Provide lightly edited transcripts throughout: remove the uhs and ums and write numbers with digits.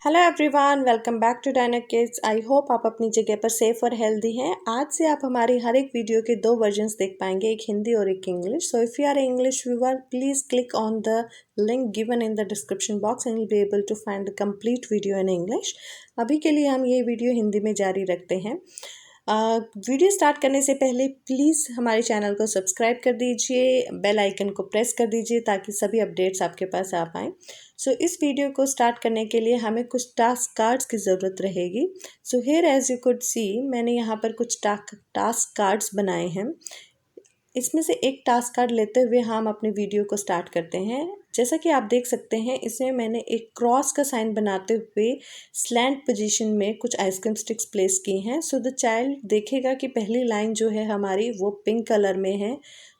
Hello everyone, welcome back to DynaKids. I hope आप अपनी जगह पर सेफ और हेल्दी हैं। आज से आप हमारी हर एक वीडियो के दो वर्जन्स देख पाएंगे, एक हिंदी और एक English. So if you are English viewer, please click on the link given in the description box and you be able to find the complete video in English. अभी के लिए हम ये वीडियो हिंदी में जारी रखते हैं। वीडियो स्टार्ट करने से पहले प्लीज़ हमारे चैनल को सब्सक्राइब कर दीजिए, बेल आइकन को प्रेस कर दीजिए ताकि सभी अपडेट्स आपके पास आ पाएँ। सो इस वीडियो को स्टार्ट करने के लिए हमें कुछ टास्क कार्ड्स की ज़रूरत रहेगी। So here as you could see, मैंने यहाँ पर कुछ टास्क कार्ड्स बनाए हैं। इसमें से एक टास्क कार्ड लेते हुए हम अपने वीडियो को स्टार्ट करते हैं। जैसा कि आप देख सकते हैं, इसमें मैंने एक क्रॉस का साइन बनाते हुए स्लैंट पोजीशन में कुछ आइसक्रीम स्टिक्स प्लेस की हैं। सो द चाइल्ड देखेगा कि पहली लाइन जो है हमारी वो पिंक कलर में है,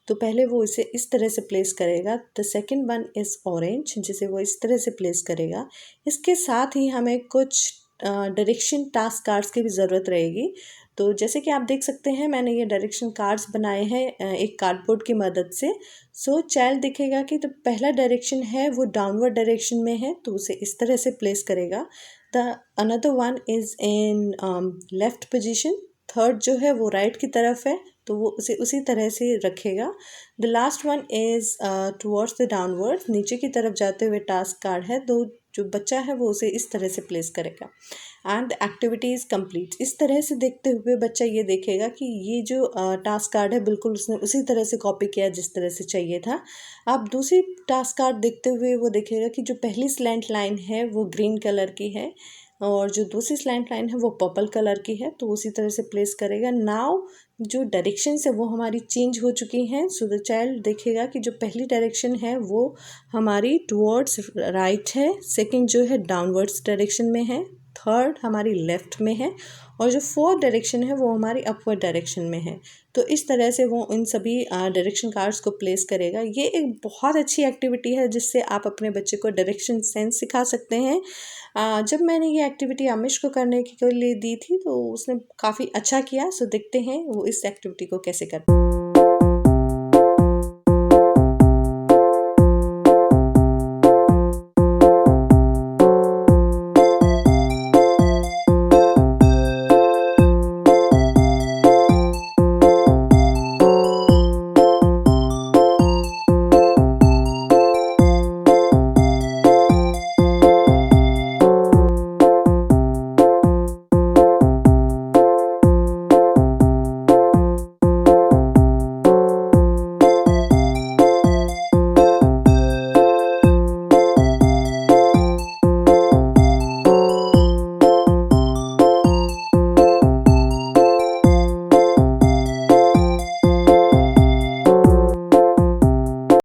तो पहले वो इसे इस तरह से प्लेस करेगा। The second one is orange, जिसे वो इस तरह से प्लेस करेगा। इसके साथ ही हमें कुछ डायरेक्शन टास्क कार्ड्स की भी ज़रूरत रहेगी। तो जैसे कि आप देख सकते हैं, मैंने ये डायरेक्शन कार्ड्स बनाए हैं एक कार्डबोर्ड की मदद से। सो चाइल्ड दिखेगा कि तो पहला डायरेक्शन है वो डाउनवर्ड डायरेक्शन में है, तो उसे इस तरह से प्लेस करेगा। The another one is in left position, third जो है वो राइट की तरफ है, तो वो उसे उसी तरह से रखेगा। The last one is towards the downward, नीचे की तरफ जाते हुए टास्क कार्ड है, तो जो बच्चा है वो उसे इस तरह से प्लेस करेगा। And the activity is complete. इस तरह से देखते हुए बच्चा ये देखेगा कि ये जो टास्क कार्ड है बिल्कुल उसने उसी तरह से कॉपी किया जिस तरह से चाहिए था। अब दूसरी टास्क कार्ड देखते हुए वो देखेगा कि जो पहली स्लैंट लाइन है वो ग्रीन कलर की है और जो दूसरी स्लैंट लाइन है वो पर्पल कलर की है, तो उसी तरह से प्लेस करेगा। नाउ जो डायरेक्शंस है वो हमारी चेंज हो चुकी हैं। सो द चाइल्ड देखेगा कि जो पहली डायरेक्शन है वो हमारी टुवर्ड्स राइट है, सेकंड जो है डाउनवर्ड्स डायरेक्शन में है, थर्ड हमारी लेफ़्ट में है और जो फोर्थ डायरेक्शन है वो हमारी अपवर्ड डायरेक्शन में है। तो इस तरह से वो इन सभी डायरेक्शन कार्ड्स को प्लेस करेगा। ये एक बहुत अच्छी एक्टिविटी है जिससे आप अपने बच्चे को डायरेक्शन सेंस सिखा सकते हैं। जब मैंने ये एक्टिविटी आमिश को करने के लिए दी थी तो उसने काफ़ी अच्छा किया। सो देखते हैं वो इस एक्टिविटी को कैसे करते हैं।